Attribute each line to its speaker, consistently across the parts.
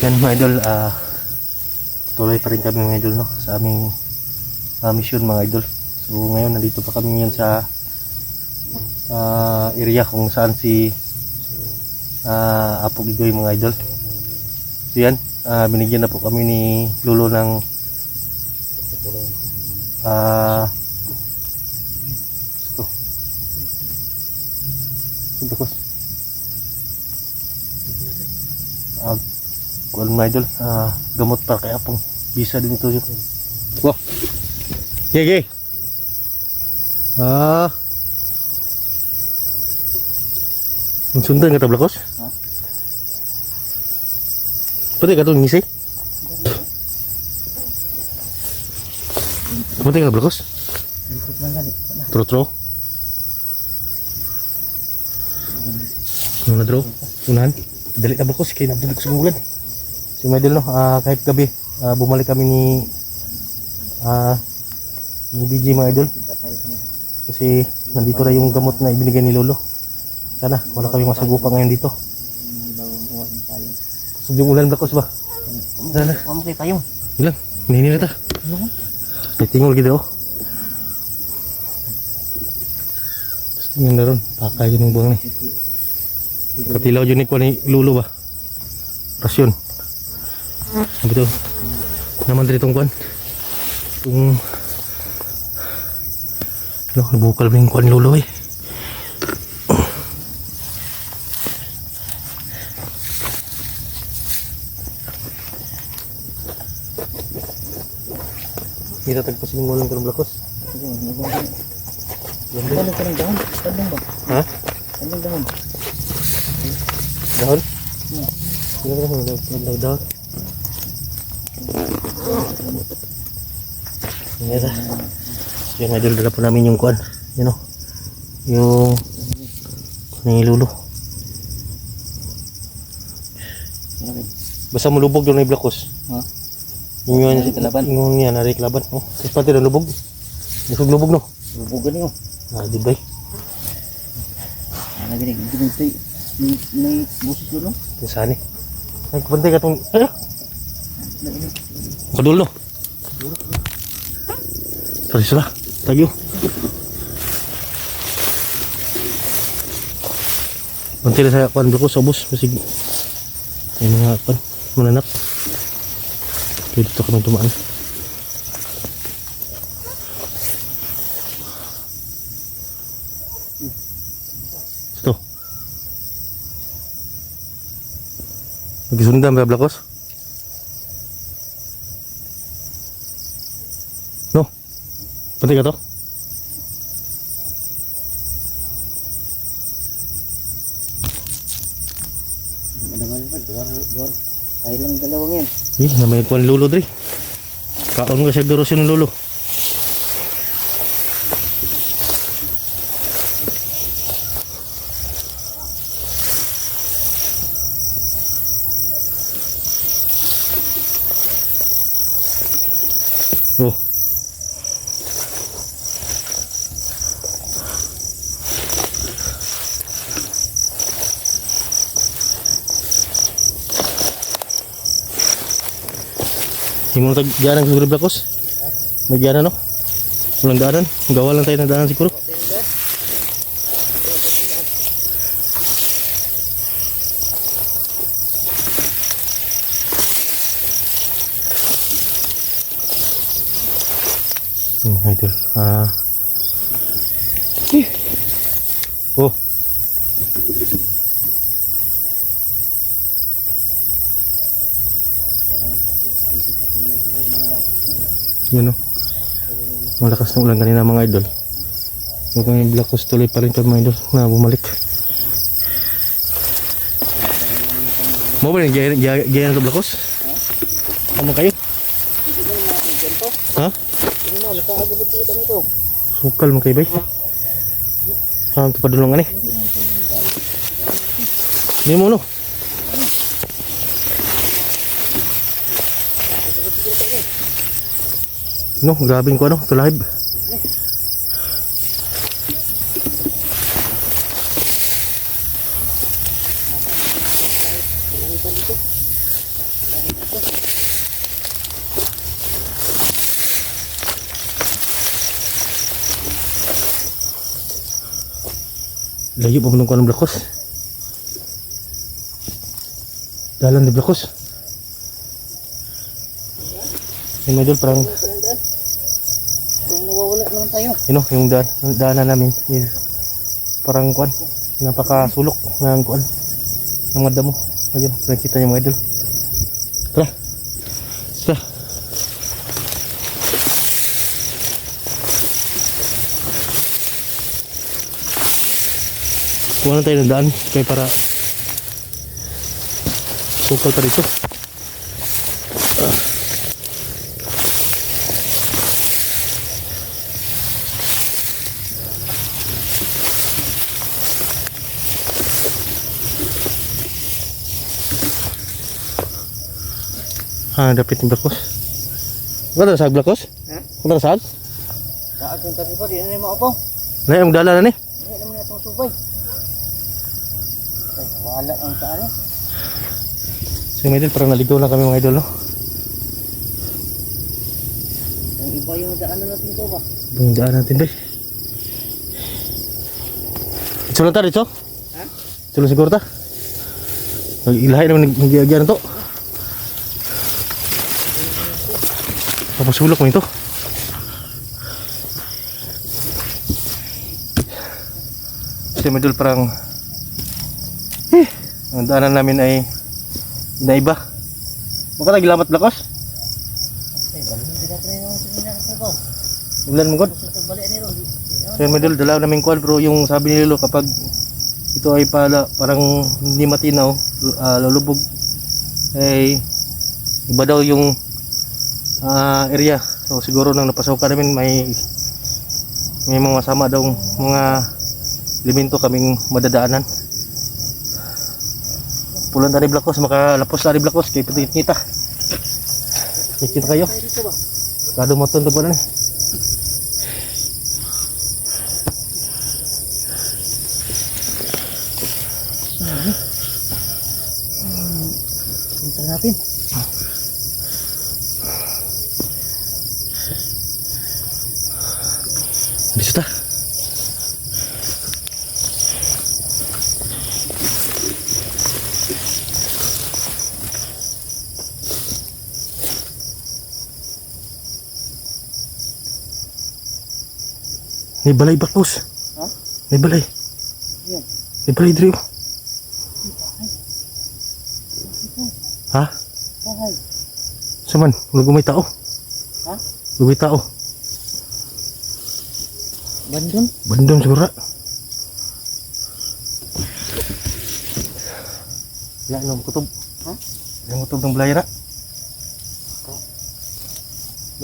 Speaker 1: Yan mga idol, tuloy pa rin kami mga idol, no, sa aming mission mga idol. So ngayon nandito pa kami ngayon sa area kung saan si Apo Gigoy mga idol. So yan, binigyan na po kami ni Lolo ng kuwan mga idol, gamot para kay Apong. Bisa din ito yun. Wow, gege sundan ka tablakos? Pwede ka ito ngisi? Pwede ka tablakos? Tro-tro? Ano na draw? Unahan? Dali tablakos, kaya nabdulog sa ulan. So mga idol, no, kahit gabi bumalik kami ni BG mga idol, kasi nandito na yung gamot na ibinigay ni Lolo. Sana wala kami masagupa ngayon dito. So yung ulan bakos ba? Sana mo kay payong. Ilang, hinihini na ta. May tingol gitu. Terus tingnan na ron, pakay yun yung buwang ni. Katilaw yun ni Lolo ba? Rasyon. Betul. Naman dari tungkuan. Loh, bukal ning kuan Lolo eh. Kita tagpo sing ngulang karong blakos. Ano karong dahon? Pandang ba? Ha? Pandang dahon. Dahon? Dahon. Yan na. Yan mga idol, dala po namin yung kuan. Yan o. Yung ni Lolo. Basta mulubog yung naiblakos. Ha? Yung yan, narik laban. Oh, kasi pati na lubog. Isog lubog no? Lubog ganyan o. Di ba? Ganyan. May busis doon no? Yung saan eh. Nagpantay ka itong... Kadul no? Sorry sila, tayo. Nanti na saya kuan ko sa bus, masig. Ay mga kuan, mananak. Dito kami tumaan. Ito. Nagisundan ba blakos? No. Penting ka to?
Speaker 2: Ay lang dalawang yan.
Speaker 1: Namay kuan Lolo dre. Kaon mo kasi dorosyon ng Lolo. Oh. Hindi mo nagdaanan siguro blakos? May daanan no? Walang daanan? Gawa lang tayo ng daanan siguro. Idol. Oh. Yan o. Malakas na ulan kanina mga idol. Yung kanyang blakos tuloy pa rin kami mga idol na bumalik. Mau ba rin gaya ng blakos? Sama kayo? Ha? Sukal mo kayo bay? Ito pa dulungan eh. Hindi mo no? No, grabing ko ano, to live. Layo pa mo nung kanong blakos. Dalan di blakos. Yung medyo parang
Speaker 2: Kung nawawala naman tayo.
Speaker 1: yung daanan namin is parang kuan, napakasulok ng kuan ng mga damo. Ayun, nakita niyo mga idol. Tara. Tara. Kuha na tayo ng daan kaya para sukal pa dito. Dapit yung blakos. Kung nasag blakos?
Speaker 2: Ha?
Speaker 1: Kung nasag?
Speaker 2: Saat yung tabi pa, di na mo ako.
Speaker 1: Na yung dala na ni.
Speaker 2: Hindi naman itong subay. Ay, wala ang saan eh.
Speaker 1: So yung idol, parang naligaw na kami mga idol, no?
Speaker 2: Yung iba yung daanan natin to ba?
Speaker 1: Yung daan natin, bay. Ito lang ta, dito?
Speaker 2: Ha?
Speaker 1: Ito lang siguro ta. Ilahay naman nag-iagyan to. Papasulok mo ito. Kasi medyo parang ang daanan namin ay naiba. Baka nagilamat blakos?
Speaker 2: Ay, balik hindi natin na yung seminar sa ko.
Speaker 1: Ulan mo god.
Speaker 2: Ito balik ni Ron.
Speaker 1: So yun medyo dalaw namin kuwan, bro. Yung sabi ni Lilo kapag ito ay parang hindi matinaw, lulubog, ay iba daw yung area. So siguro nang napasokan namin may mga masama daw mga elemento kaming madadaanan. Pulan tani blakos, makalapos tani blakos kay pati kita. Kita kayo.
Speaker 2: Ay, dito ba?
Speaker 1: Kado mo tong tagwan ni.
Speaker 2: Punta natin.
Speaker 1: Bisa ta. May balay bakos.
Speaker 2: Ha?
Speaker 1: May balay.
Speaker 2: Yan.
Speaker 1: May balay diri. Ha?
Speaker 2: Bahay.
Speaker 1: Saman, may tao.
Speaker 2: Ha?
Speaker 1: May tao.
Speaker 2: Bandun?
Speaker 1: Bandom siguro. Wala nang kutob.
Speaker 2: Ha?
Speaker 1: Yung kutob ng balay ra.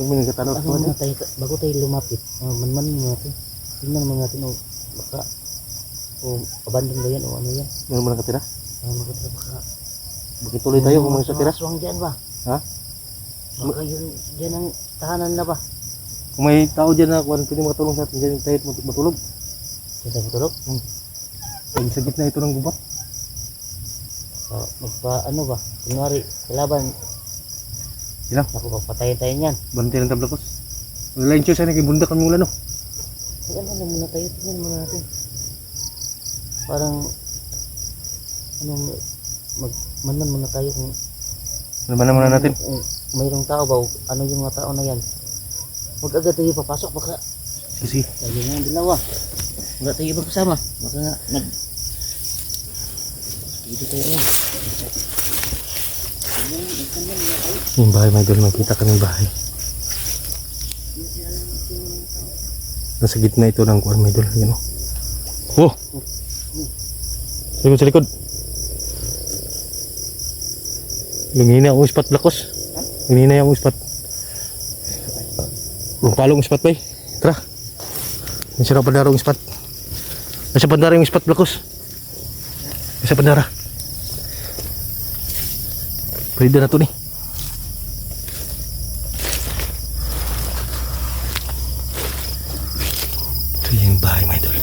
Speaker 1: Nagmin ka tanong
Speaker 2: Ano muna tayo, bago tayo lumapit, manman muna natin. Tingnan naman natin o baka o abandon ba yan o ano yan.
Speaker 1: Meron mo lang katira?
Speaker 2: Makatira baka.
Speaker 1: Bakit tuloy tayo kung sa tira?
Speaker 2: Aswang dyan ba?
Speaker 1: Ha?
Speaker 2: Baka yun dyan ang tahanan na ba?
Speaker 1: Kung may tao dyan na kung pwede makatulong sa atin, dyan tayo matulog.
Speaker 2: Dyan tayo matulog?
Speaker 1: Pag sa gitna ito ng gubat.
Speaker 2: Magpa ano ba? Kunwari, kalaban.
Speaker 1: Ilang?
Speaker 2: Naku, papatayin tayo niyan.
Speaker 1: Bantay ng tablakos. Wala yung Diyos, kay bundak kami ulan, no?
Speaker 2: Ay, ano muna tayo, tingnan muna natin. Parang, ano, manman muna tayo kung
Speaker 1: Labanan muna natin.
Speaker 2: kung mayroong tao ba, o ano yung mga tao na yan. Huwag agad tayo papasok, baka
Speaker 1: Sige.
Speaker 2: tayo nga yung dalawa. Wala tayo ibang kasama. Baka nga, dito tayo nga.
Speaker 1: Yung bahay, may doon makita kami bahay. Nasa gitna ito ng kuwan, may doon. Yun, oh! Sa likod. Lumina akong ispat blakos. Lumina akong ispat. Palong ispat ba eh. Tara. Nasa na pandarong ispat. Nasa pandara yung ispat blakos. Nasa pandara. Pwede na ito ni. Ito yung bahay may doon.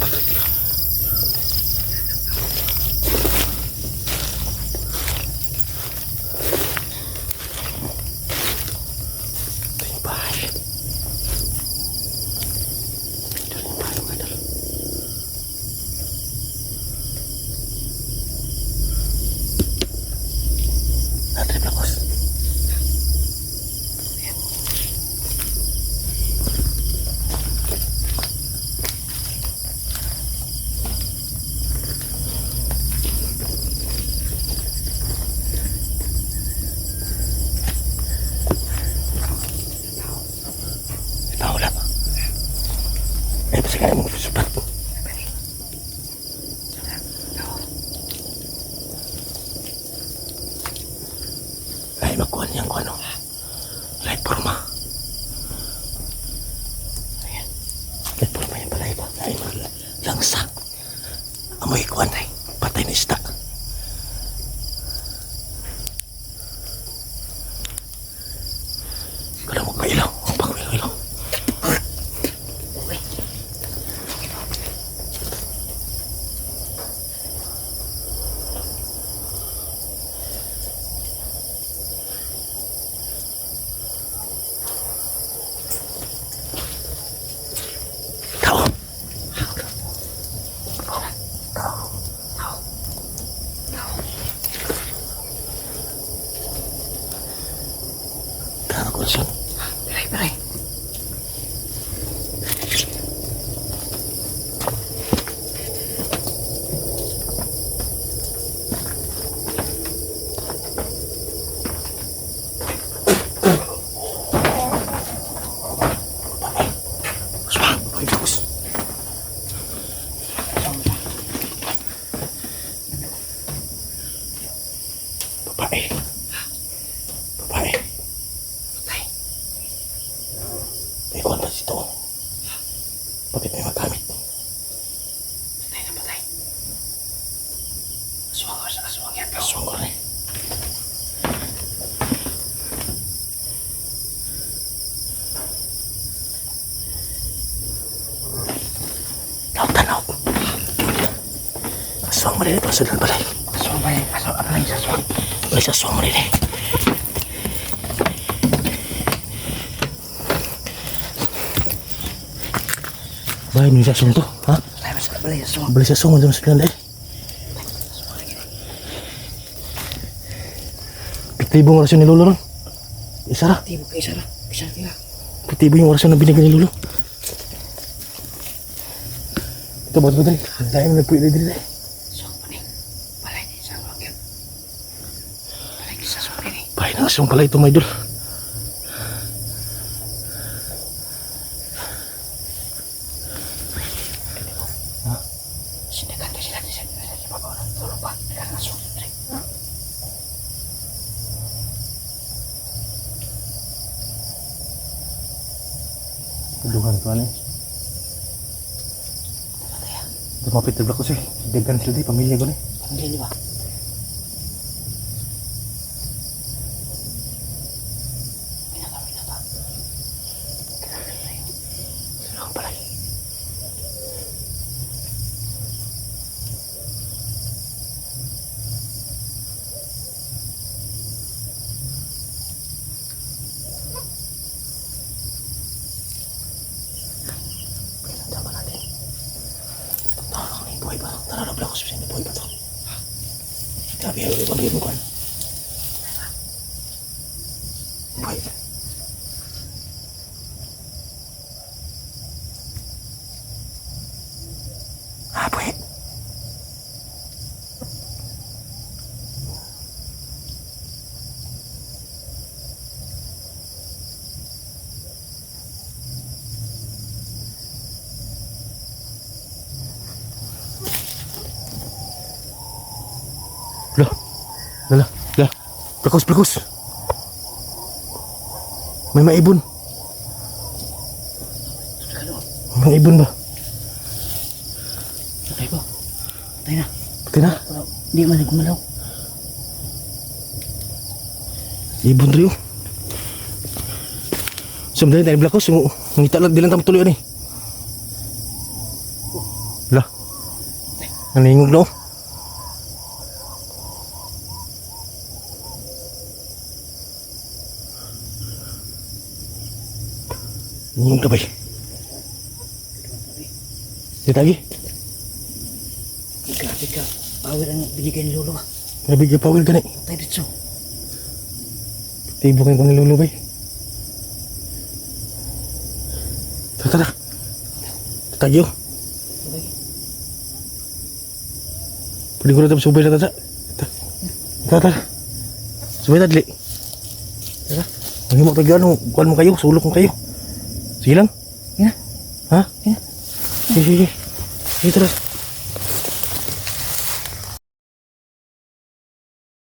Speaker 1: kuan yang kuan. Light forma. Ayan. Light forma yan pala iba. Lain mga langsa. Amoy kuan ay. Patay na isda. Kalau mo kailaw. Pag-ilaw. Tao. Tao kursun. Beray. Suang, bagus. Babae. Babae. May kuwan ba dito? Bakit may magamit? Patay na patay. Aswang yan. Aswang ko rin. Tanaw. Aswang mo rin ito sa dalang balay. Aswang ba yan? Ano yung aswang? May aswang mo rin eh. Bahay ni sasong to, ha?
Speaker 2: Ay, mas balay aswang.
Speaker 1: Balik sasong mo sa pinanday. Piktibo yung orasyon ni Lolo ron. Isa ra.
Speaker 2: Tibo kayo sara. Bisa tira.
Speaker 1: Piktibo yung orasyon na binigyan ni Lolo. Ito ba ito dali? Dahil mo nagpuwi dali.
Speaker 2: Aswang pa ni. Balay ni sa aswang yun. Balay ni sa aswang ni.
Speaker 1: Bahay ng aswang pala ito, my idol.
Speaker 2: Sinagan ka sila sa babaw ng tulog pa. Kaya ang aswang yun rin.
Speaker 1: Kedungan ko ano eh. Lumapit na ko siya. Dagan sila di, pamilya ko na eh.
Speaker 2: Pamilya di ba? Pinata. Kailangan na yun.
Speaker 1: Sila kang palay. Pinagdaman natin. Tara ni buhay ba? Tara na ko sa buhay ba to? Grabe yung ibang mo kan. Buhay. Buhay. Lah. Pelakos. May maibon. May maibon ba?
Speaker 2: Patay ba? Patay na.
Speaker 1: Pati na.
Speaker 2: Hindi man nagumalaw.
Speaker 1: Ibon rin yun. Sumdali tayo pelakos. Ngita lang dilang tamo tuloy ni. Lah. Naningog na oh. Ngingog na ba eh? Dito lagi.
Speaker 2: Grabe ka. Power ang binigay ni Lolo.
Speaker 1: Grabe ka pawil ka na eh.
Speaker 2: Patay dito.
Speaker 1: Tibukin ko ni Lolo ba eh. Tara. Tatagyo. Pwede ko na ito subay na tata. Tara. Subay na dili. Tara. Ang himo tagyo ano. Kuhan mo kayo. Sulok mo kayo. Sige lang.
Speaker 2: Yan.
Speaker 1: Ha?
Speaker 2: Yan.
Speaker 1: Sige. Sige tara.